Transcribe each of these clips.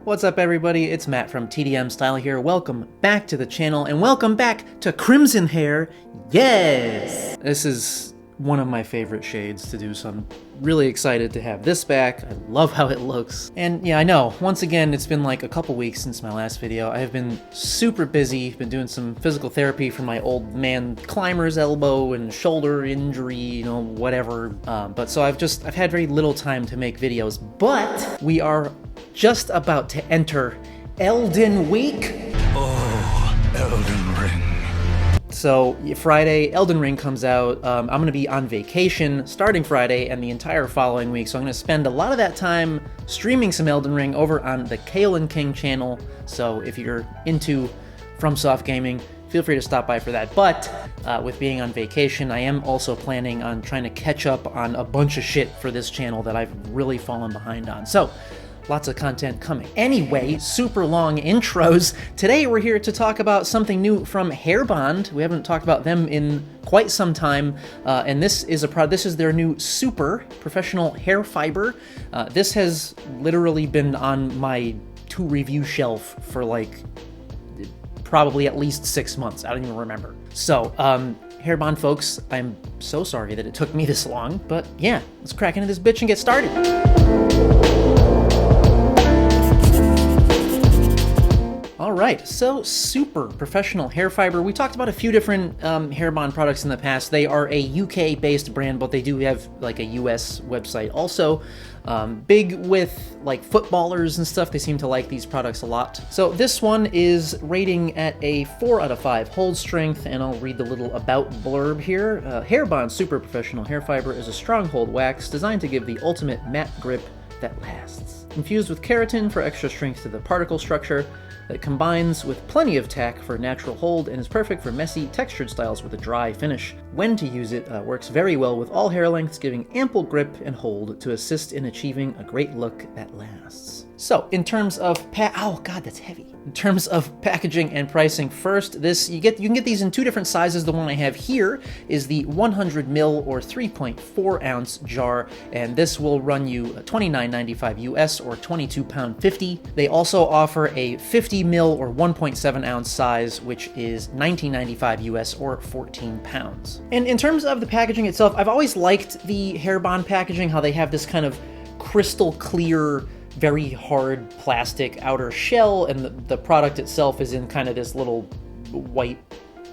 What's up everybody, it's Matt from TDM Style here. Welcome back to the channel and welcome back to Crimson Hair. Yes! This is one of my favorite shades to do, so I'm really excited to have this back. I love how it looks. And yeah, I know, once again, it's been like a couple weeks since my last video. I have been super busy, been doing some physical therapy for my old man climber's elbow and shoulder injury, you know, whatever. But so I've had very little time to make videos, but we are just about to enter Elden Week. Oh, Elden Ring. So Friday, Elden Ring comes out. I'm going to be on vacation starting Friday and the entire following week, so I'm going to spend a lot of that time streaming some Elden Ring over on the Kale & King channel. So if you're into FromSoft gaming, feel free to stop by for that. But with being on vacation, I am also planning on trying to catch up on a bunch of shit for this channel that I've really fallen behind on. So lots of content coming. Anyway, super long intros. Today we're here to talk about something new from Hairbond. We haven't talked about them in quite some time, and this is their new Super Professional Hair Fiber. This has literally been on my to-review shelf for like probably at least 6 months. I don't even remember. So, Hairbond folks, I'm so sorry that it took me this long, but yeah, let's crack into this bitch and get started. Alright, so Super Professional Hair Fiber. We talked about a few different Hairbond products in the past. They are a UK-based brand, but they do have like a US website also. Big with like footballers and stuff. They seem to like these products a lot. So this one is rating at a 4 out of 5 hold strength, and I'll read the little about blurb here. Hairbond Super Professional Hair Fiber is a strong hold wax designed to give the ultimate matte grip that lasts. Infused with keratin for extra strength to the particle structure, that combines with plenty of tack for natural hold and is perfect for messy, textured styles with a dry finish. When to use it works very well with all hair lengths, giving ample grip and hold to assist in achieving a great look that lasts. So, in terms of oh god, that's heavy. In terms of packaging and pricing, first, you can get these in two different sizes. The one I have here is the 100 ml or 3.4 ounce jar, and this will run you $29.95 US or £22.50. They also offer a 50 ml or 1.7 ounce size, which is $19.95 US or 14 pounds. And in terms of the packaging itself, I've always liked the Hairbond packaging, how they have this kind of crystal clear, very hard plastic outer shell, and the product itself is in kind of this little white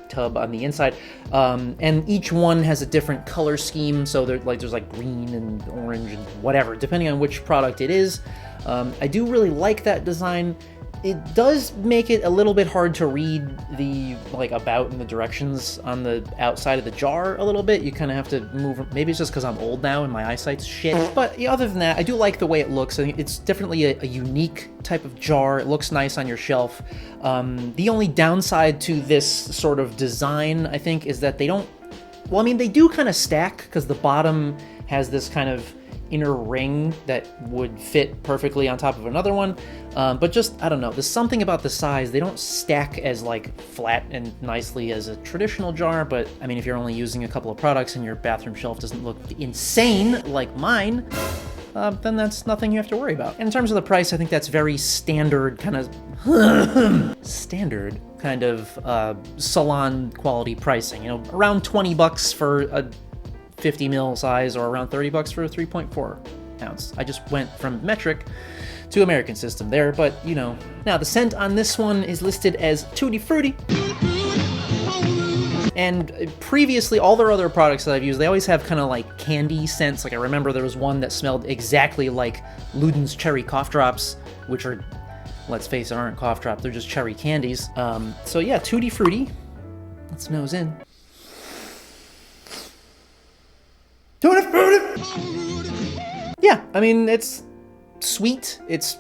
tub on the inside, and each one has a different color scheme, so there's like green and orange and whatever, depending on which product it is. I do really like that design. It does make it a little bit hard to read the about and the directions on the outside of the jar a little bit. You kind of have to move. Maybe it's just because I'm old now and my eyesight's shit. But yeah, other than that, I do like the way it looks. I think it's definitely a unique type of jar. It looks nice on your shelf. The only downside to this sort of design, I think, is that they don't. Well, I mean, they do kind of stack because the bottom has this kind of inner ring that would fit perfectly on top of another one, but just, I don't know, there's something about the size. They don't stack as like flat and nicely as a traditional jar, but I mean, if you're only using a couple of products and your bathroom shelf doesn't look insane like mine, then that's nothing you have to worry about. In terms of the price, I think that's very standard kind of salon quality pricing, you know, around 20 bucks for a 50 ml size, or around 30 bucks for a 3.4 ounce. I just went from metric to American system there, but you know. Now the scent on this one is listed as Tutti Frutti. And previously, all their other products that I've used, they always have kind of like candy scents. Like I remember there was one that smelled exactly like Luden's cherry cough drops, which are, let's face it, aren't cough drops, they're just cherry candies. So yeah, Tutti Frutti. Let's nose in. Yeah, I mean, it's sweet, it's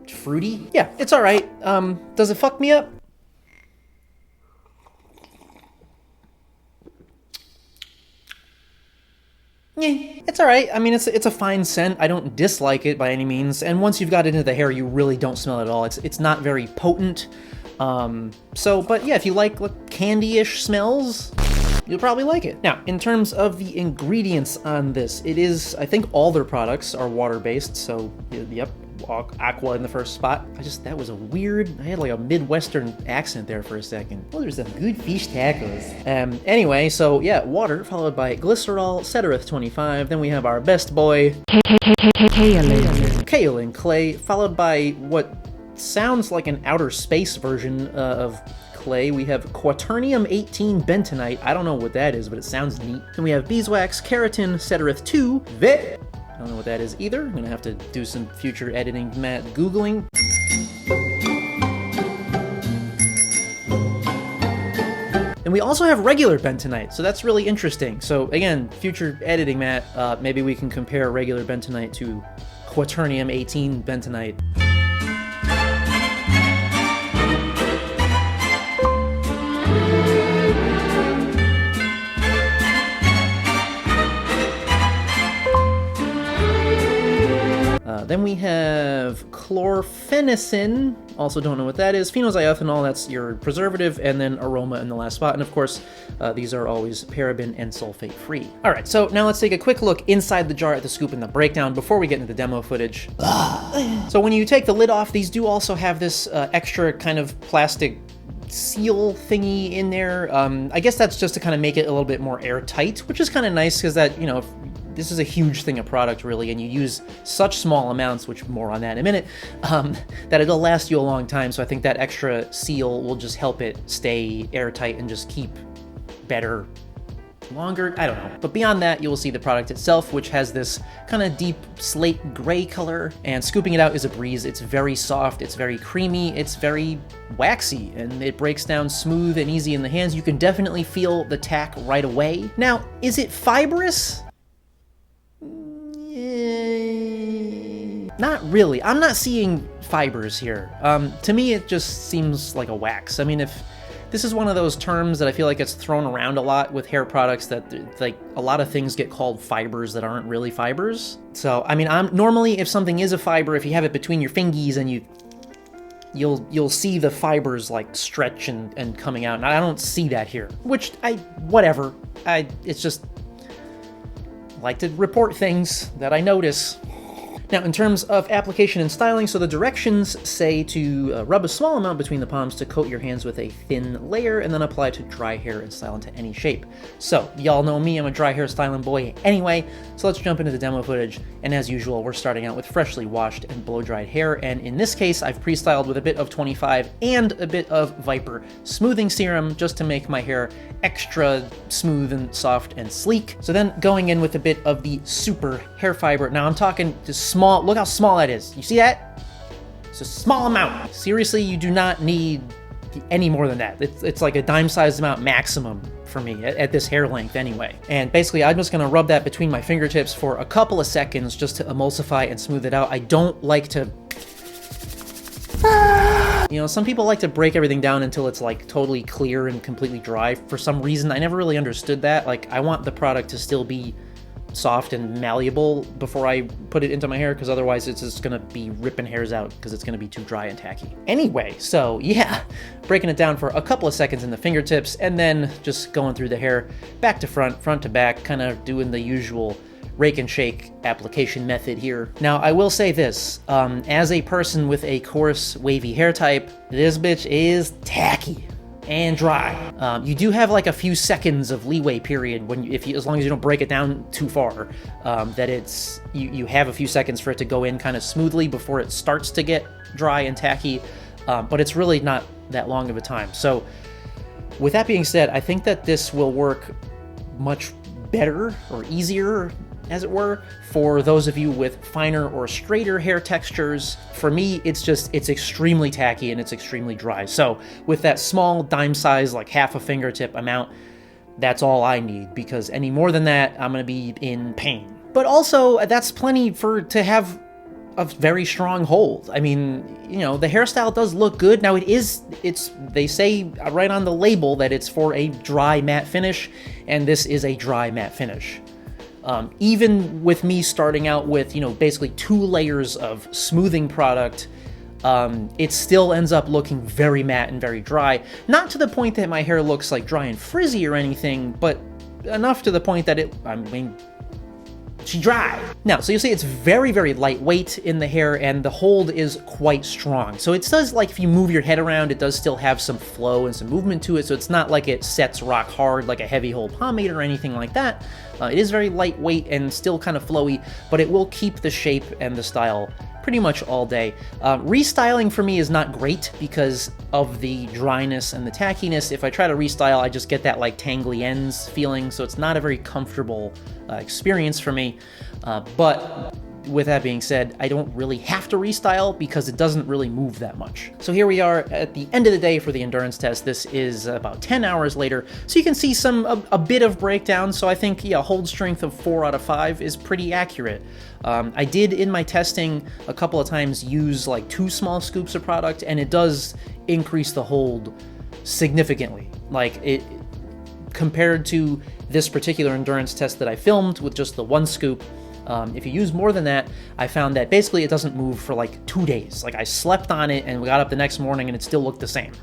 fruity. Yeah, it's alright. Does it fuck me up? Yeah, it's alright. I mean, it's a fine scent. I don't dislike it by any means, and once you've got it into the hair, you really don't smell it at all. It's not very potent. But yeah, if you like candy-ish smells, you'll probably like it. Now, in terms of the ingredients on this, it is, I think all their products are water-based, so yep, aqua in the first spot. That was a weird, I had like a Midwestern accent there for a second. Oh, there's some good fish tacos. Anyway, so yeah, water followed by glycerol, Cedarith 25. Then we have our best boy, kaolin clay, followed by what sounds like an outer space version of clay. We have quaternium 18 bentonite. I don't know what that is, but it sounds neat. Then we have beeswax, keratin, Cedarith 2, Vit. I don't know what that is either. I'm gonna have to do some future editing, Matt, Googling. And we also have regular bentonite, so that's really interesting. So again, future editing, Matt, maybe we can compare regular bentonite to quaternium 18 bentonite. Then we have chlorphenicin, also don't know what that is, phenolxyethanol, that's your preservative, and then aroma in the last spot. And of course, these are always paraben and sulfate free. All right, so now let's take a quick look inside the jar at the scoop and the breakdown before we get into the demo footage. So when you take the lid off, these do also have this extra kind of plastic seal thingy in there. I guess that's just to kind of make it a little bit more airtight, which is kind of nice because that, you know, this is a huge thing of product, really, and you use such small amounts, which more on that in a minute, that it'll last you a long time. So I think that extra seal will just help it stay airtight and just keep better longer. I don't know. But beyond that, you will see the product itself, which has this kind of deep slate gray color, and scooping it out is a breeze. It's very soft, it's very creamy, it's very waxy, and it breaks down smooth and easy in the hands. You can definitely feel the tack right away. Now, is it fibrous? Not really. I'm not seeing fibers here. To me, it just seems like a wax. I mean, if this is one of those terms that I feel like it's thrown around a lot with hair products, that like a lot of things get called fibers that aren't really fibers. So, I mean, normally if something is a fiber, if you have it between your fingies and you'll see the fibers like stretch and coming out, and I don't see that here. Which whatever. It's just like to report things that I notice. Now, in terms of application and styling, so the directions say to rub a small amount between the palms to coat your hands with a thin layer, and then apply to dry hair and style into any shape. So, y'all know me, I'm a dry hair styling boy anyway, so let's jump into the demo footage. And as usual, we're starting out with freshly washed and blow-dried hair, and in this case, I've pre-styled with a bit of 25 and a bit of Viper smoothing serum, just to make my hair extra smooth and soft and sleek. So then going in with a bit of the Super hair fiber. Now I'm talking just small, look how small that is. You see that? It's a small amount. Seriously, you do not need any more than that. It's like a dime-sized amount maximum for me at this hair length anyway. And basically, I'm just gonna rub that between my fingertips for a couple of seconds just to emulsify and smooth it out. I don't like to... You know, some people like to break everything down until it's like totally clear and completely dry. For some reason, I never really understood that. Like, I want the product to still be soft and malleable before I put it into my hair, because otherwise it's just gonna be ripping hairs out because it's gonna be too dry and tacky. Anyway, so yeah, breaking it down for a couple of seconds in the fingertips, and then just going through the hair back to front, front to back, kind of doing the usual rake and shake application method here. Now, I will say this, as a person with a coarse, wavy hair type, this bitch is tacky and dry. You do have like a few seconds of leeway period when as long as you don't break it down too far, that it's you have a few seconds for it to go in kind of smoothly before it starts to get dry and tacky, but it's really not that long of a time. So with that being said, I think that this will work much better or easier, as it were, for those of you with finer or straighter hair textures. For me, it's extremely tacky and it's extremely dry. So with that small dime size, like half a fingertip amount, that's all I need, because any more than that, I'm gonna be in pain. But also, that's plenty to have a very strong hold. I mean, you know, the hairstyle does look good. Now they say right on the label that it's for a dry matte finish, and this is a dry matte finish. Even with me starting out with, you know, basically 2 layers of smoothing product, it still ends up looking very matte and very dry. Not to the point that my hair looks like dry and frizzy or anything, but enough to the point that she dry. Now, so you'll see it's very, very lightweight in the hair, and the hold is quite strong. So it does, like, if you move your head around, it does still have some flow and some movement to it, so it's not like it sets rock hard like a heavy hold pomade or anything like that. It is very lightweight and still kind of flowy, but it will keep the shape and the style pretty much all day. Restyling for me is not great because of the dryness and the tackiness. If I try to restyle, I just get that like tangly ends feeling, so it's not a very comfortable experience for me. But with that being said, I don't really have to restyle because it doesn't really move that much. So here we are at the end of the day for the endurance test. This is about 10 hours later, so you can see a bit of breakdown. So I think, yeah, hold strength of 4 out of 5 is pretty accurate. I did in my testing a couple of times use like 2 small scoops of product, and it does increase the hold significantly. Like it compared to this particular endurance test that I filmed with just the 1 scoop. If you use more than that, I found that basically it doesn't move for like 2 days. Like I slept on it and we got up the next morning and it still looked the same.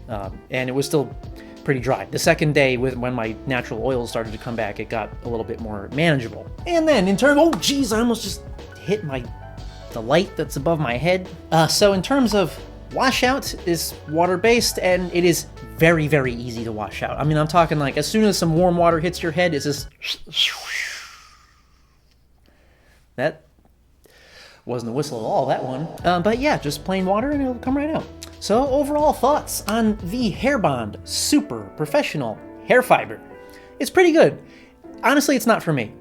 And it was still pretty dry. The second day, when my natural oils started to come back, it got a little bit more manageable. And then in terms, oh geez, I almost just hit the light that's above my head. So in terms of washout, is water-based, and it is very, very easy to wash out. I mean, I'm talking like as soon as some warm water hits your head, it's just... That wasn't a whistle at all, that one. But yeah, just plain water and it'll come right out. So overall thoughts on the Hairbond Super Professional Hair Fiber. It's pretty good. Honestly, it's not for me.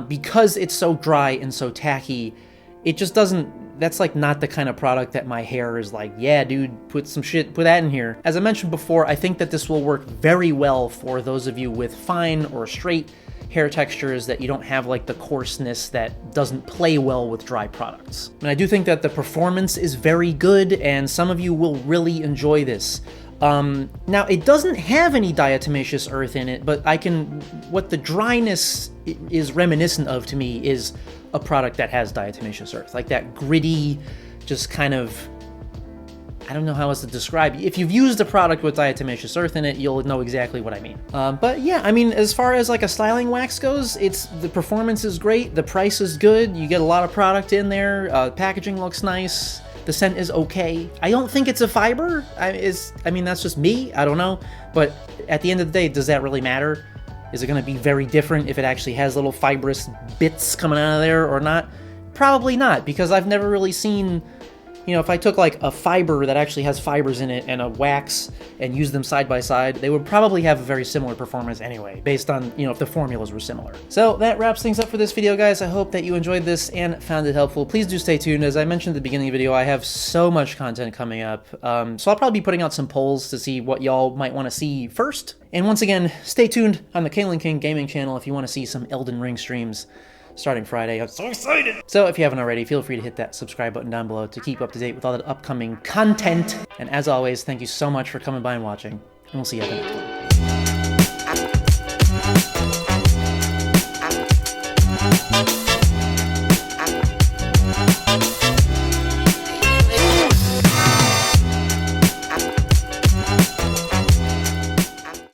Because it's so dry and so tacky, it just doesn't, that's like not the kind of product that my hair is like, yeah, dude, put that in here. As I mentioned before, I think that this will work very well for those of you with fine or straight hair textures that you don't have like the coarseness that doesn't play well with dry products. And I do think that the performance is very good, and some of you will really enjoy this. Now, it doesn't have any diatomaceous earth in it, but what the dryness is reminiscent of to me is a product that has diatomaceous earth. Like that gritty, just kind of, I don't know how else to describe. If you've used a product with diatomaceous earth in it, you'll know exactly what I mean. But yeah, I mean, as far as like a styling wax goes, the performance is great, the price is good, you get a lot of product in there, packaging looks nice, the scent is okay. I don't think it's a fiber. I mean, that's just me, I don't know. But at the end of the day, does that really matter? Is it gonna be very different if it actually has little fibrous bits coming out of there or not? Probably not, because I've never really seen, you know, if I took like a fiber that actually has fibers in it and a wax and used them side by side, they would probably have a very similar performance anyway, based on, you know, if the formulas were similar. So that wraps things up for this video, guys. I hope that you enjoyed this and found it helpful. Please do stay tuned. As I mentioned at the beginning of the video, I have so much content coming up. So I'll probably be putting out some polls to see what y'all might want to see first. And once again, stay tuned on the Kalen King Gaming channel if you want to see some Elden Ring streams starting Friday. I'm so excited! So if you haven't already, feel free to hit that subscribe button down below to keep up to date with all the upcoming content. And as always, thank you so much for coming by and watching, and we'll see you at the next one.